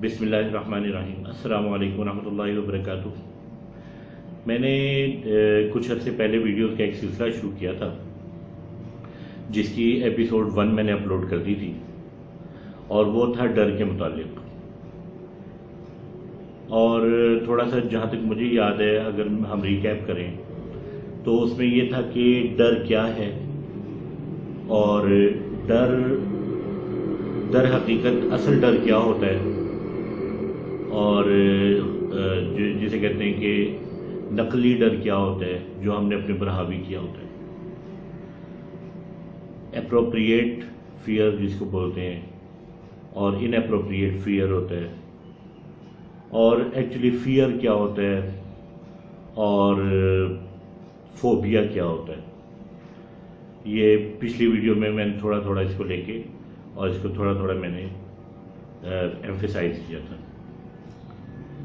بسم اللہ الرحمن الرحیم۔ السلام علیکم ورحمۃ اللہ وبرکاتہ۔ میں نے کچھ عرصے پہلے ویڈیوز کا ایک سلسلہ شروع کیا تھا جس کی ایپیسوڈ 1 میں نے اپلوڈ کر دی تھی، اور وہ تھا ڈر کے متعلق۔ اور تھوڑا سا جہاں تک مجھے یاد ہے، اگر ہم ریکیپ کریں تو اس میں یہ تھا کہ ڈر کیا ہے، اور در حقیقت اصل ڈر کیا ہوتا ہے، اور جسے کہتے ہیں کہ نقلی ڈر کیا ہوتا ہے جو ہم نے اپنے پر حاوی کیا ہوتا ہے۔ اپروپریٹ فیئر جس کو بولتے ہیں، اور ان اپروپریٹ فیئر ہوتا ہے، اور ایکچولی فیئر کیا ہوتا ہے، اور فوبیا کیا ہوتا ہے۔ یہ پچھلی ویڈیو میں نے تھوڑا تھوڑا اس کو لے کے اور اس کو تھوڑا تھوڑا میں نے ایمفیسائز کیا تھا۔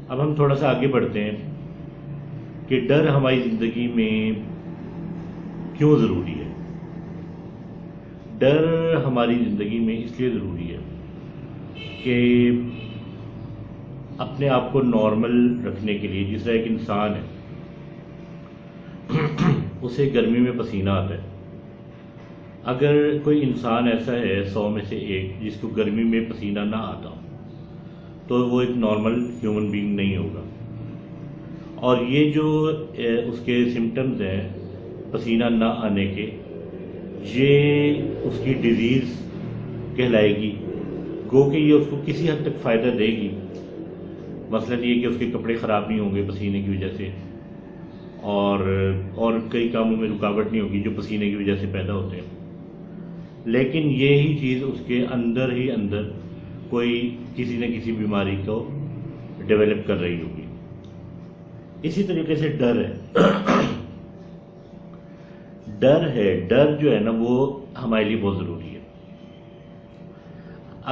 اب ہم تھوڑا سا آگے بڑھتے ہیں کہ ڈر ہماری زندگی میں کیوں ضروری ہے۔ ڈر ہماری زندگی میں اس لیے ضروری ہے کہ اپنے آپ کو نارمل رکھنے کے لیے، جس طرح ایک انسان ہے اسے گرمی میں پسینہ آتا ہے، اگر کوئی انسان ایسا ہے 100 میں سے ایک جس کو گرمی میں پسینہ نہ آتا تو وہ ایک نارمل ہیومن بینگ نہیں ہوگا۔ اور یہ جو اس کے سمٹمز ہیں پسینہ نہ آنے کے، یہ اس کی ڈیزیز کہلائے گی، گو کہ یہ اس کو کسی حد تک فائدہ دے گی۔ مثلاً یہ کہ اس کے کپڑے خراب نہیں ہوں گے پسینے کی وجہ سے، اور کئی کاموں میں رکاوٹ نہیں ہوگی جو پسینے کی وجہ سے پیدا ہوتے ہیں، لیکن یہی چیز اس کے اندر ہی اندر کوئی کسی نہ کسی بیماری کو ڈیولپ کر رہی ہوگی۔ اسی طریقے سے ڈر ہے، ڈر جو ہے نا وہ ہمارے لیے بہت ضروری ہے۔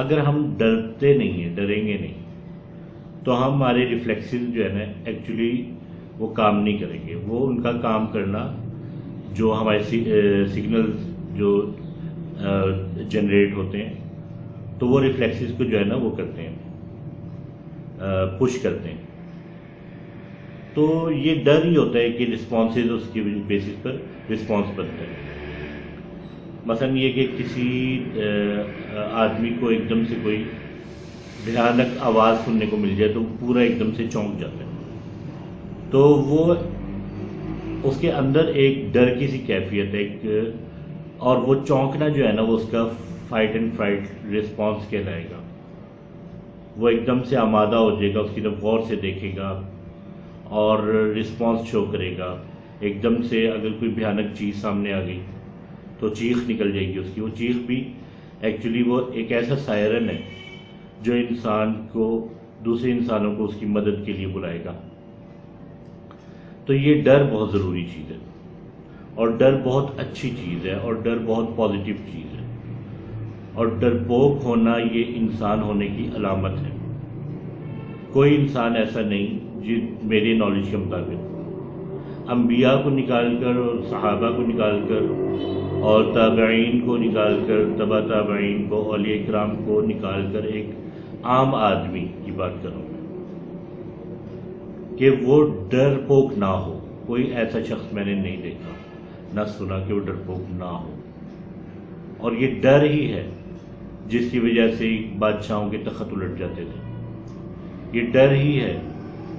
اگر ہم ڈرتے نہیں ہیں، ڈریں گے نہیں، تو ہمارے ریفلیکسز جو ہے نا ایکچولی وہ کام نہیں کریں گے۔ وہ ان کا کام کرنا، جو ہمارے سگنلز جو جنریٹ ہوتے ہیں، تو وہ ریفلیکسز کو جو ہے نا وہ کرتے ہیں، پش کرتے ہیں۔ تو یہ ڈر ہی ہوتا ہے کہ رسپانسز اس کی بیسس پر رسپانس بنتا ہے۔ مثلا یہ کہ کسی آدمی کو ایک دم سے کوئی بھیانک آواز سننے کو مل جائے تو وہ پورا ایک دم سے چونک جاتا ہے، تو وہ اس کے اندر ایک ڈر کی سی کیفیت ہے، اور وہ چونکنا جو ہے نا وہ اس کا فائٹ اینڈ فرائٹ رسپانس کہلائے گا۔ وہ ایک دم سے آمادہ ہو جائے گا، اس کی طرف غور سے دیکھے گا اور رسپانس شو کرے گا۔ ایک دم سے اگر کوئی بھیانک چیز سامنے آ گئی تو چیخ نکل جائے گی اس کی۔ وہ چیخ بھی ایکچولی وہ ایک ایسا سائرن ہے جو انسان کو، دوسرے انسانوں کو اس کی مدد کے لیے بلائے گا۔ تو یہ ڈر بہت ضروری چیز ہے، اور ڈر بہت اچھی چیز ہے، اور ڈر بہت پازیٹیو چیز ہے، اور ڈرپوک ہونا یہ انسان ہونے کی علامت ہے۔ کوئی انسان ایسا نہیں میری نالج کے مطابق، انبیاء کو نکال کر اور صحابہ کو نکال کر اور تابعین کو نکال کر، تبع تابعین کو، اولیاء کرام کو نکال کر، ایک عام آدمی کی بات کروں کہ وہ ڈرپوک نہ ہو۔ کوئی ایسا شخص میں نے نہیں دیکھا، نہ سنا کہ وہ ڈرپوک نہ ہو۔ اور یہ ڈر ہی ہے جس کی وجہ سے بادشاہوں کے تخت الٹ جاتے تھے۔ یہ ڈر ہی ہے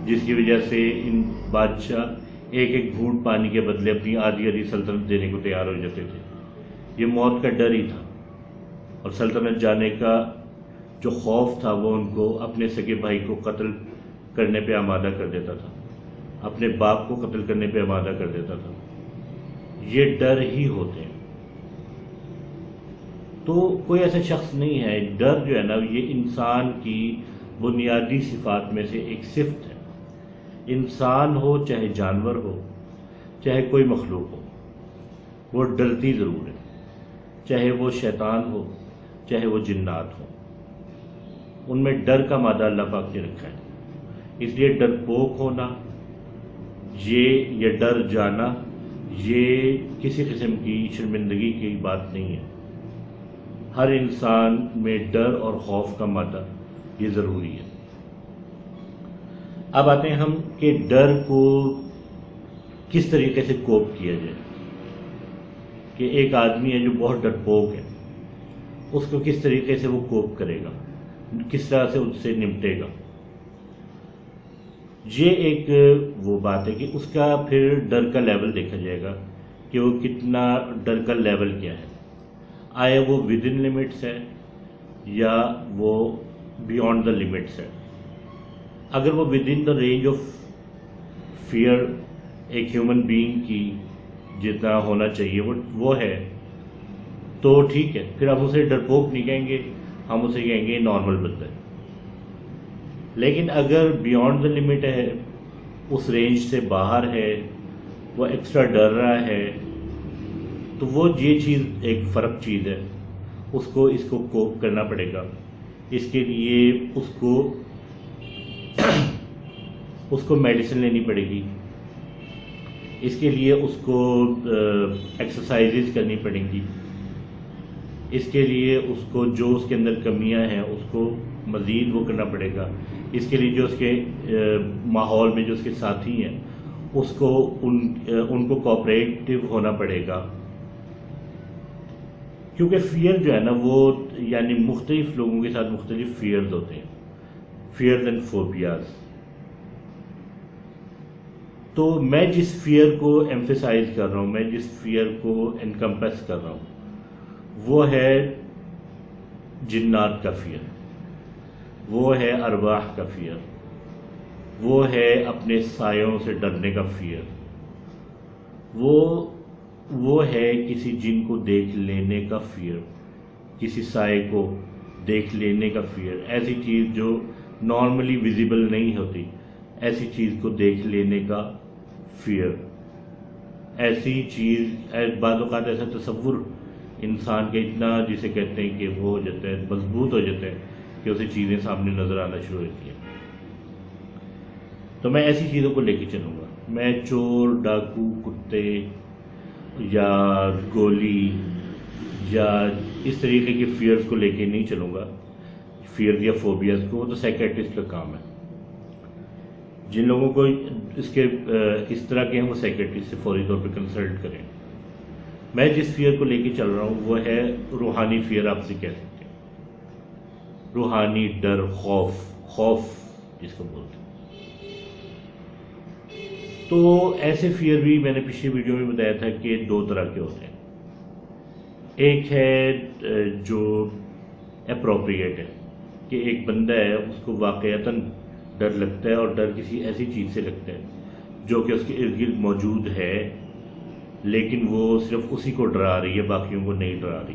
جس کی وجہ سے ان بادشاہ ایک ایک گھونٹ پانی کے بدلے اپنی آدھی سلطنت دینے کو تیار ہو جاتے تھے۔ یہ موت کا ڈر ہی تھا، اور سلطنت جانے کا جو خوف تھا وہ ان کو اپنے سگے بھائی کو قتل کرنے پہ آمادہ کر دیتا تھا، اپنے باپ کو قتل کرنے پہ آمادہ کر دیتا تھا۔ یہ ڈر ہی ہوتے ہیں۔ تو کوئی ایسا شخص نہیں ہے، ڈر جو ہے نا یہ انسان کی بنیادی صفات میں سے ایک صفت ہے۔ انسان ہو چاہے جانور ہو چاہے کوئی مخلوق ہو، وہ ڈرتی ضرور ہے، چاہے وہ شیطان ہو چاہے وہ جنات ہو، ان میں ڈر کا مادہ اللہ پاک نے رکھا ہے۔ اس لیے ڈرپوک ہونا، یہ ڈر جانا، یہ کسی قسم کی شرمندگی کی بات نہیں ہے۔ ہر انسان میں ڈر اور خوف کا مادہ یہ ضروری ہے۔ اب آتے ہیں ہم کہ ڈر کو کس طریقے سے کوپ کیا جائے، کہ ایک آدمی ہے جو بہت ڈرپوک ہے، اس کو کس طریقے سے وہ کوپ کرے گا، کس طرح سے اس سے نمٹے گا۔ یہ ایک وہ بات ہے کہ اس کا پھر ڈر کا لیول دیکھا جائے گا کہ وہ کتنا، ڈر کا لیول کیا ہے، آیا وہ ود ان لمٹس ہے یا وہ بیونڈ دا لمٹس ہے۔ اگر وہ with in the range of fear ایک ہیومن بینگ کی جتنا ہونا چاہیے وہ ہے تو ٹھیک ہے، پھر ہم اسے ڈرپوک نہیں کہیں گے، ہم اسے کہیں گے نارمل بندہ ہے۔ لیکن اگر بیونڈ دا لمٹ ہے، اس رینج سے باہر ہے، وہ ایکسٹرا ڈر رہا ہے، تو وہ یہ چیز ایک فرق چیز ہے، اس کو کوپ کرنا پڑے گا۔ اس کے لیے اس کو میڈیسن لینی پڑے گی، اس کے لیے اس کو ایکسرسائزز کرنی پڑیں گی، اس کے لیے اس کو جو اس کے اندر کمیاں ہیں اس کو مزید وہ کرنا پڑے گا۔ اس کے لیے جو اس کے ماحول میں جو اس کے ساتھی ہیں اس کو ان کو کوآپریٹو ہونا پڑے گا، کیونکہ فیئر جو ہے نا وہ یعنی مختلف لوگوں کے ساتھ مختلف فیئرز ہوتے ہیں، فیئرز اینڈ فوبیاز۔ تو میں جس فیئر کو ایمفیسائز کر رہا ہوں، میں جس فیئر کو انکمپس کر رہا ہوں، وہ ہے جنات کا فیئر، وہ ہے ارواح کا فیئر، وہ ہے اپنے سایوں سے ڈرنے کا فیئر، وہ ہے کسی جن کو دیکھ لینے کا فیئر، کسی سائے کو دیکھ لینے کا فیئر، ایسی چیز جو نارملی ویزیبل نہیں ہوتی، ایسی چیز کو دیکھ لینے کا فیئر، ایسی چیز بعض اوقات ایسا تصور انسان کا اتنا جسے کہتے ہیں کہ وہ ہو جاتا ہے، مضبوط ہو جاتا ہے کہ اسے چیزیں سامنے نظر آنا شروع ہوتی ہیں۔ تو میں ایسی چیزوں کو لے کے چلوں گا، میں چور، ڈاکو، کتے یا گولی یا اس طریقے کے فیئرز کو لے کے نہیں چلوں گا، فیئر یا فوبیاز کو، وہ تو سائیکیٹرسٹ کا کام ہے۔ جن لوگوں کو اس طرح کے ہیں وہ سائیکیٹرسٹ سے فوری طور پہ کنسلٹ کریں۔ میں جس فیئر کو لے کے چل رہا ہوں وہ ہے روحانی فیئر، آپ سے کہہ سکتے ہیں، روحانی ڈر، خوف جس کو بولتے ہیں۔ تو ایسے فیئر بھی میں نے پچھلی ویڈیو میں بتایا تھا کہ دو طرح کے ہوتے ہیں، ایک ہے جو اپروپریٹ ہے، کہ ایک بندہ ہے اس کو واقعتاً ڈر لگتا ہے، اور ڈر کسی ایسی چیز سے لگتا ہے جو کہ اس کے ارد گرد موجود ہے لیکن وہ صرف اسی کو ڈرا رہی ہے، باقیوں کو نہیں ڈرا رہی،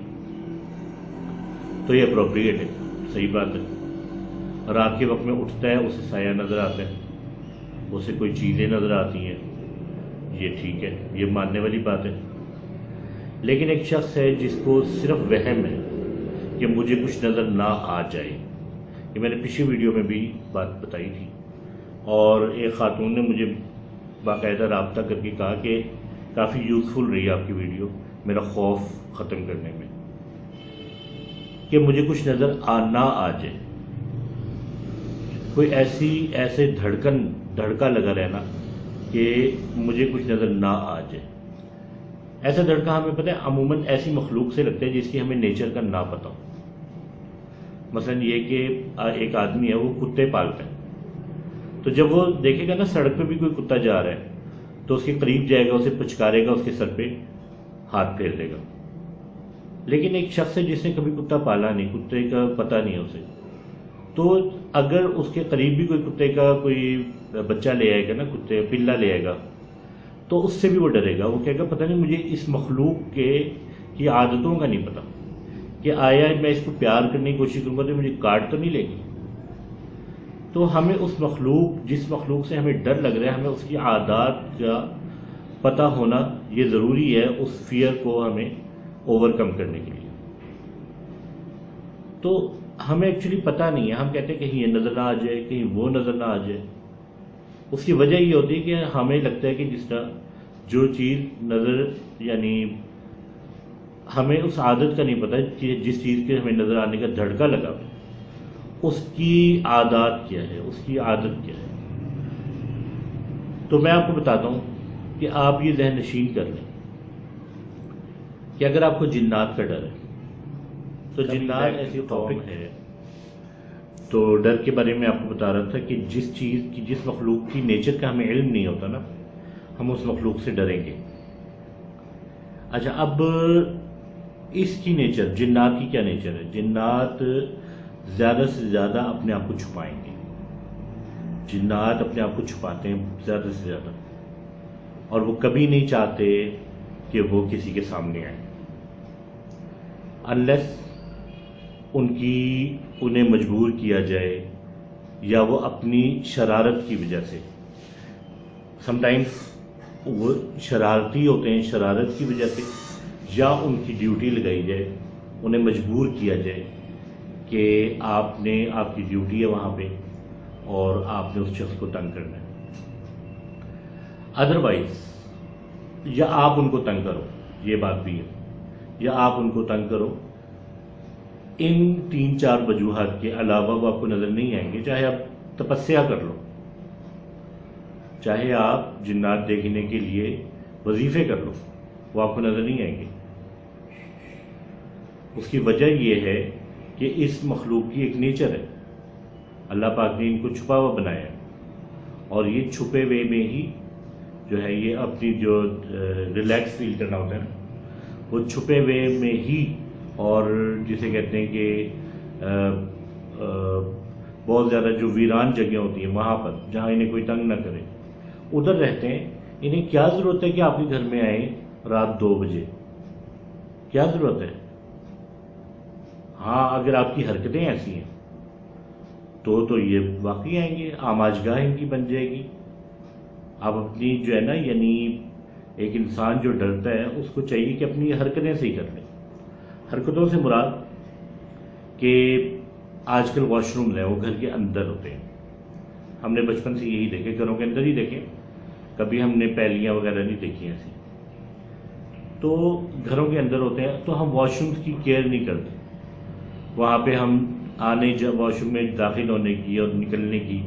تو یہ اپروپریٹ ہے، صحیح بات ہے۔ رات کے وقت میں اٹھتا ہے، اسے سایہ نظر آتا ہے، اسے کوئی چیزیں نظر آتی ہیں، یہ ٹھیک ہے، یہ ماننے والی بات ہے۔ لیکن ایک شخص ہے جس کو صرف وہم ہے کہ مجھے کچھ نظر نہ آ جائے، کہ میں نے پچھلی ویڈیو میں بھی بات بتائی تھی، اور ایک خاتون نے مجھے باقاعدہ رابطہ کر کے کہا کہ کافی یوزفل رہی آپ کی ویڈیو میرا خوف ختم کرنے میں، کہ مجھے کچھ نظر نہ آ جائے، کوئی ایسے دھڑکا لگا رہنا کہ مجھے کچھ نظر نہ آ جائے۔ ایسا دھڑکا ہمیں پتہ ہے عموماً ایسی مخلوق سے لگتا ہے جس کی ہمیں نیچر کا نہ پتہ ہو۔ مثلا یہ کہ ایک آدمی ہے وہ کتے پالتا ہے، تو جب وہ دیکھے گا نا سڑک پہ بھی کوئی کتا جا رہا ہے تو اس کے قریب جائے گا، اسے پچکارے گا، اس کے سر پہ ہاتھ پھیر دے گا۔ لیکن ایک شخص ہے جس نے کبھی کتا پالا نہیں، کتے کا پتہ نہیں ہے اسے، تو اگر اس کے قریب بھی کوئی کتے کا کوئی بچہ لے آئے گا نا، کتے پلا لے آئے گا، تو اس سے بھی وہ ڈرے گا، وہ کہے گا پتہ نہیں مجھے اس مخلوق کی عادتوں کا نہیں پتہ، کہ آیا میں اس کو پیار کرنے کی کوشش کروں گا تو مجھے کاٹ تو نہیں لے گی۔ تو ہمیں جس مخلوق سے ہمیں ڈر لگ رہا ہے، ہمیں اس کی عادات کا پتہ ہونا یہ ضروری ہے اس فیئر کو ہمیں اوور کم کرنے کے لیے۔ تو ہمیں ایکچولی پتہ نہیں ہے، ہم کہتے ہیں کہیں یہ نظر نہ آ جائے، کہیں وہ نظر نہ آ جائے۔ اس کی وجہ یہ ہوتی ہے کہ ہمیں لگتا ہے کہ جس طرح جو چیز نظر یعنی ہمیں اس عادت کا نہیں پتہ کہ جس چیز کے ہمیں نظر آنے کا دھڑکا لگا اس کی عادات کیا ہے، اس کی عادت کیا ہے۔ تو میں آپ کو بتاتا ہوں کہ آپ یہ ذہن نشین کر لیں کہ اگر آپ کو جنات کا ڈر ہے تو جنات ایسی ٹاپک ہے. تو ڈر کے بارے میں آپ کو بتا رہا تھا کہ جس چیز کی جس مخلوق کی نیچر کا ہمیں علم نہیں ہوتا نا ہم اس مخلوق سے ڈریں گے. اچھا اب اس کی نیچر جنات کی کیا نیچر ہے؟ جنات زیادہ سے زیادہ اپنے آپ کو چھپائیں گے. جنات اپنے آپ کو چھپاتے ہیں زیادہ سے زیادہ اور وہ کبھی نہیں چاہتے کہ وہ کسی کے سامنے آئیں انلیس انہیں مجبور کیا جائے یا وہ اپنی شرارت کی وجہ سے. سم ٹائمز وہ شرارتی ہوتے ہیں شرارت کی وجہ سے یا ان کی ڈیوٹی لگائی جائے انہیں مجبور کیا جائے کہ آپ کی ڈیوٹی ہے وہاں پہ اور آپ نے اس شخص کو تنگ کرنا ہے. ادروائز یا آپ ان کو تنگ کرو یہ بات بھی ہے یا آپ ان کو تنگ کرو. ان 3-4 وجوہات کے علاوہ وہ آپ کو نظر نہیں آئیں گے. چاہے آپ تپسیا کر لو چاہے آپ جنات دیکھنے کے لیے وظیفے کر لو وہ آپ کو نظر نہیں آئیں گے. اس کی وجہ یہ ہے کہ اس مخلوق کی ایک نیچر ہے. اللہ پاک نے ان کو چھپا ہوا بنایا ہے اور یہ چھپے ہوئے میں ہی جو ہے یہ اپنی جو ریلیکس فیل کرنا ہوتا ہے نا وہ چھپے ہوئے میں ہی اور جسے کہتے ہیں کہ بہت زیادہ جو ویران جگہیں ہوتی ہیں وہاں پر جہاں انہیں کوئی تنگ نہ کرے ادھر رہتے ہیں. انہیں کیا ضرورت ہے کہ آپ کے گھر میں آئیں رات 2 بجے؟ کیا ضرورت ہے؟ ہاں اگر آپ کی حرکتیں ایسی ہیں تو یہ واقعی آئیں گے. آماجگاہ ان کی بن جائے گی. آپ اپنی جو ہے نا یعنی ایک انسان جو ڈرتا ہے اس کو چاہیے کہ اپنی حرکتیں صحیح کر لیں. حرکتوں سے مراد کہ آج کل واش روم ہیں وہ گھر کے اندر ہوتے ہیں. ہم نے بچپن سے یہی دیکھے گھروں کے اندر ہی دیکھے کبھی ہم نے پہلیاں وغیرہ نہیں دیکھی ایسی. تو گھروں کے اندر ہوتے ہیں تو ہم واش روم کی کیئر نہیں کرتے. وہاں پہ ہم آنے جب واش روم میں داخل ہونے کی اور نکلنے کی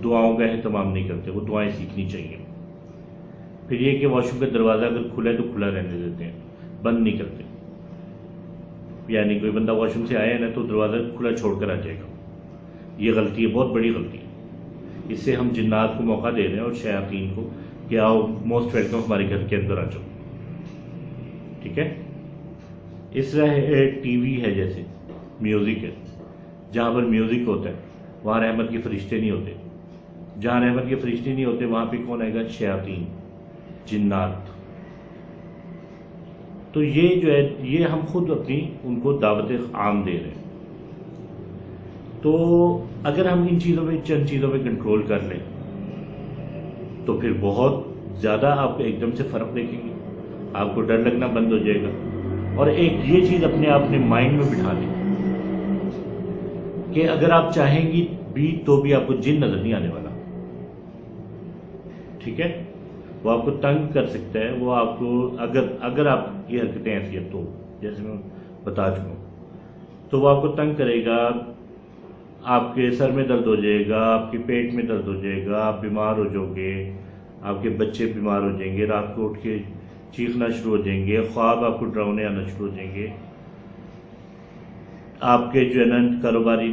دعاؤں کا اہتمام نہیں کرتے. وہ دعائیں سیکھنی چاہیے. پھر یہ کہ واش روم کا دروازہ اگر کھلا ہے تو کھلا رہنے دیتے ہیں بند نہیں کرتے. یعنی کوئی بندہ واش روم سے آیا ہے نا تو دروازہ کھلا چھوڑ کر آ جائے گا. یہ غلطی ہے بہت بڑی غلطی ہے. اس سے ہم جنات کو موقع دے رہے ہیں اور شیاطین کو کہ آؤ موسٹ ویلکم ہمارے گھر کے اندر آ جاؤ. ٹھیک ہے. اس طرح ٹی وی ہے جیسے میوزک ہے جہاں پر میوزک ہوتا ہے وہاں رحمت کے فرشتے نہیں ہوتے. جہاں رحمت کے فرشتے نہیں ہوتے وہاں پہ کون آئے گا؟ شیاطین جنات. تو یہ جو ہے یہ ہم خود اپنی ان کو دعوت عام دے رہے ہیں. تو اگر ہم ان چیزوں پہ چند چیزوں پہ کنٹرول کر لیں تو پھر بہت زیادہ آپ ایک دم سے فرق دیکھیں گے. آپ کو ڈر لگنا بند ہو جائے گا. اور ایک یہ چیز اپنے مائنڈ میں بٹھا لیں کہ اگر آپ چاہیں گی بھی تو بھی آپ کو جن نظر نہیں آنے والا. ٹھیک ہے. وہ آپ کو تنگ کر سکتا ہے. وہ آپ کو اگر آپ کی حرکتیں ایسی ہیں تو جیسے میں بتا چکا ہوں تو وہ آپ کو تنگ کرے گا. آپ کے سر میں درد ہو جائے گا. آپ کے پیٹ میں درد ہو جائے گا. آپ بیمار ہو جاؤ گے. آپ کے بچے بیمار ہو جائیں گے. رات کو اٹھ کے چیخنا شروع ہو جائیں گے. خواب آپ کو ڈراؤنے آنا شروع ہو جائیں گے. آپ کے جو ہے نا کاروباری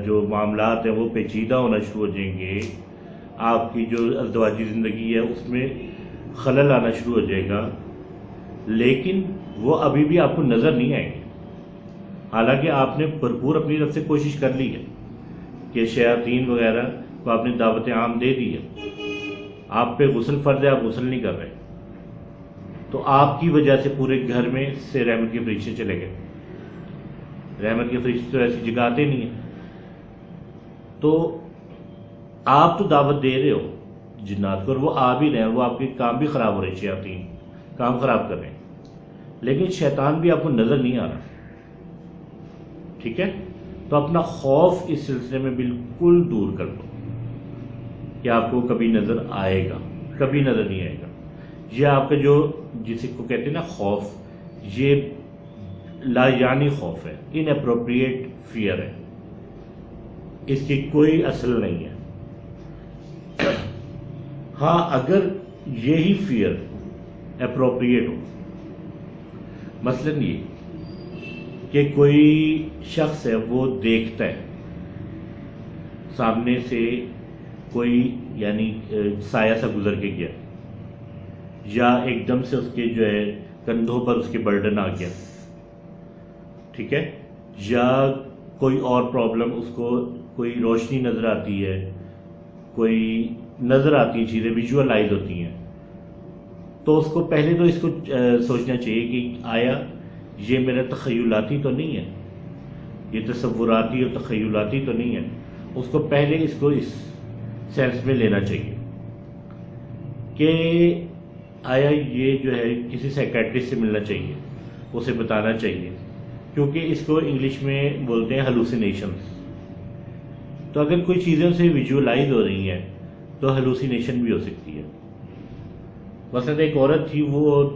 جو معاملات ہیں وہ پیچیدہ ہونا شروع ہو جائیں گے. آپ کی جو ازدواجی زندگی ہے اس میں خلل آنا شروع ہو جائے گا. لیکن وہ ابھی بھی آپ کو نظر نہیں آئیں گے. حالانکہ آپ نے بھرپور اپنی طرف سے کوشش کر لی ہے کہ شیاطین وغیرہ کو آپ نے دعوت عام دے دی ہے. آپ پہ غسل فرض ہے آپ غسل نہیں کر رہے تو آپ کی وجہ سے پورے گھر میں سے رحمت کے فرشتے چلے گئے. رحمت کے فرشتے تو ایسی جگاتے نہیں ہیں. تو آپ تو دعوت دے رہے ہو جنات کو اور وہ آ بھی رہے ہیں. وہ آپ کے کام بھی خراب ہو رہے ہیں. شیاطین کام خراب کر رہے ہیں لیکن شیطان بھی آپ کو نظر نہیں آ رہا. ٹھیک ہے. تو اپنا خوف اس سلسلے میں بالکل دور کر دو کہ آپ کو کبھی نظر آئے گا. کبھی نظر نہیں آئے گا. یہ آپ کا جو جسے کو کہتے ہیں نا خوف یہ لا یعنی خوف ہے. ان اپروپریٹ فیئر ہے. اس کی کوئی اصل نہیں ہے. ہاں اگر یہی فیئر اپروپریٹ ہو، مثلاً یہ کہ کوئی شخص ہے وہ دیکھتا ہے سامنے سے کوئی یعنی سایہ سا گزر کے گیا، یا ایک دم سے اس کے جو ہے کندھوں پر اس کے برڈن آ گیا، ٹھیک ہے، یا کوئی اور پرابلم، اس کو کوئی روشنی نظر آتی ہے، کوئی نظر آتی ہیں چیزیں ویژولائز ہوتی ہیں، تو اس کو پہلے تو اس کو سوچنا چاہیے کہ آیا یہ میرا تخیلاتی تو نہیں ہے، یہ تصوراتی اور تخیلاتی تو نہیں ہے. اس کو پہلے اس کو اس سینس میں لینا چاہیے کہ آیا یہ جو ہے کسی سائیکیٹرسٹ سے ملنا چاہیے، اسے بتانا چاہیے، کیونکہ اس کو انگلش میں بولتے ہیں ہلوسینیشنز. تو اگر کوئی چیزیں اسے ویژولائز ہو رہی ہیں تو ہلوسینیشن بھی ہو سکتی ہے. مثلا ایک عورت تھی، وہ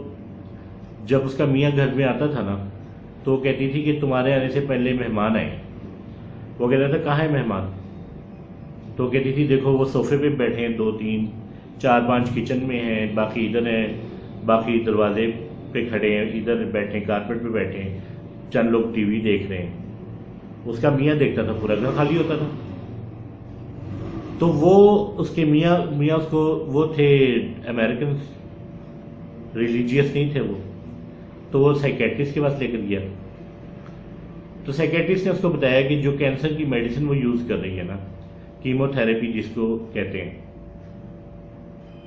جب اس کا میاں گھر میں آتا تھا نا تو وہ کہتی تھی کہ تمہارے آنے سے پہلے مہمان آئے. وہ کہتا تھا کہاں ہے مہمان؟ تو وہ کہتی تھی دیکھو وہ صوفے پہ بیٹھے ہیں، 2 3 4 5 کچن میں ہیں، باقی ادھر ہیں، باقی دروازے پہ کھڑے ہیں، ادھر بیٹھے ہیں، کارپیٹ پہ بیٹھے ہیں، چند لوگ ٹی وی دیکھ رہے ہیں. اس کا میاں دیکھتا تھا پورا گھر خالی ہوتا تھا. تو وہ اس کے میاں اس کو وہ تھے امریکن، ریلیجیس نہیں تھے وہ، تو وہ سائیکیٹرسٹ کے پاس لے کر گیا. تو سائیکیٹرسٹ نے اس کو بتایا کہ جو کینسر کی میڈیسن وہ یوز کر رہی ہے نا، کیمو تھراپی جس کو کہتے ہیں،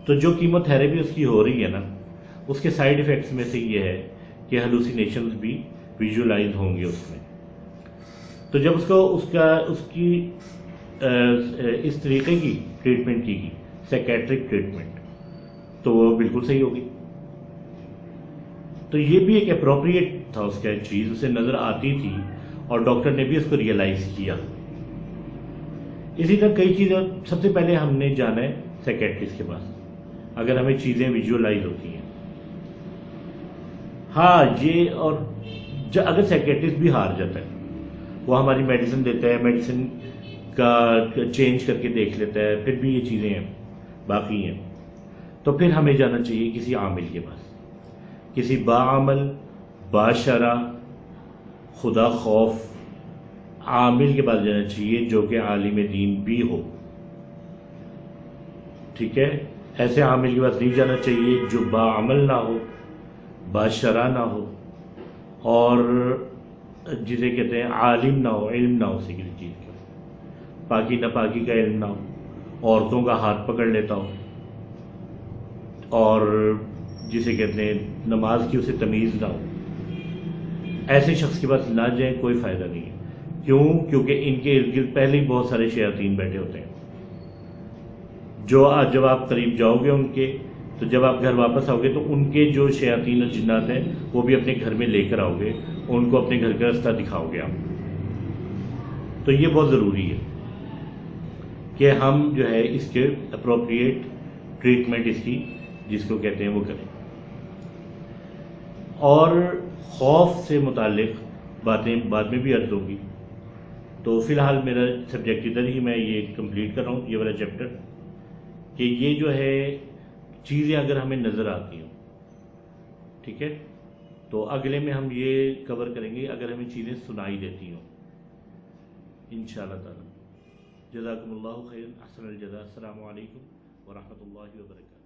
تو جو کیمو تھراپی اس کی ہو رہی ہے نا، اس کے سائیڈ ایفیکٹس میں سے یہ ہے کہ ہلوسینیشنز بھی ویژولائز ہوں گے اس میں. تو جب اس کو اس کی اس طریقے کی ٹریٹمنٹ کی گئی، سائیکیٹرک ٹریٹمنٹ، تو وہ بالکل صحیح ہوگی. تو یہ بھی ایک اپروپریٹ تھا اس کا چیز، اسے نظر آتی تھی اور ڈاکٹر نے بھی اس کو ریئلائز کیا. اسی طرح کئی چیزیں، سب سے پہلے ہم نے جانا ہے سائیکیٹرسٹ کے پاس اگر ہمیں چیزیں ویژولائز ہوتی ہیں. ہاں یہ، اور اگر سائیکیٹرسٹ بھی ہار جاتا ہے، وہ ہماری میڈیسن دیتا ہے، میڈیسن کا چینج کر کے دیکھ لیتا ہے، پھر بھی یہ چیزیں ہیں باقی ہیں، تو پھر ہمیں جانا چاہیے کسی عامل کے پاس، کسی باعمل، باشرع، خدا خوف عامل کے پاس جانا چاہیے جو کہ عالم دین بھی ہو. ٹھیک ہے، ایسے عامل کے پاس نہیں جانا چاہیے جو باعمل نہ ہو، باشرع نہ ہو، اور جسے کہتے ہیں عالم نہ ہو، علم نہ ہو کسی چیز کا، پاکی ناپاکی کا علم نہ ہو، عورتوں کا ہاتھ پکڑ لیتا ہو، اور جسے کہتے ہیں نماز کی اسے تمیز نہ ہو. ایسے شخص کے پاس نہ جائیں، کوئی فائدہ نہیں ہے. کیوں؟ کیونکہ ان کے ارد گرد پہلے ہی بہت سارے شیاطین بیٹھے ہوتے ہیں، جو جب آپ قریب جاؤ گے ان کے، تو جب آپ گھر واپس آؤ گے تو ان کے جو شیاطین اور جنات ہیں وہ بھی اپنے گھر میں لے کر آؤ گے، ان کو اپنے گھر کا راستہ دکھاؤ گے آپ. تو یہ بہت ضروری ہے کہ ہم جو ہے اس کے اپروپریٹ ٹریٹمنٹ اس کی جس کو کہتے ہیں وہ کریں. اور خوف سے متعلق باتیں بعد میں بھی عرض ہوگی. تو فی الحال میرا سبجیکٹ ادھر ہی میں یہ کمپلیٹ کر رہا ہوں، یہ والا چیپٹر، کہ یہ جو ہے چیزیں اگر ہمیں نظر آتی ہوں، ٹھیک ہے، تو اگلے میں ہم یہ کور کریں گے اگر ہمیں چیزیں سنائی دیتی ہوں انشاءاللہ تعالی. جزاکم اللہ خیر، احسن الجزا. السلام علیکم ورحمۃ اللہ وبرکاتہ.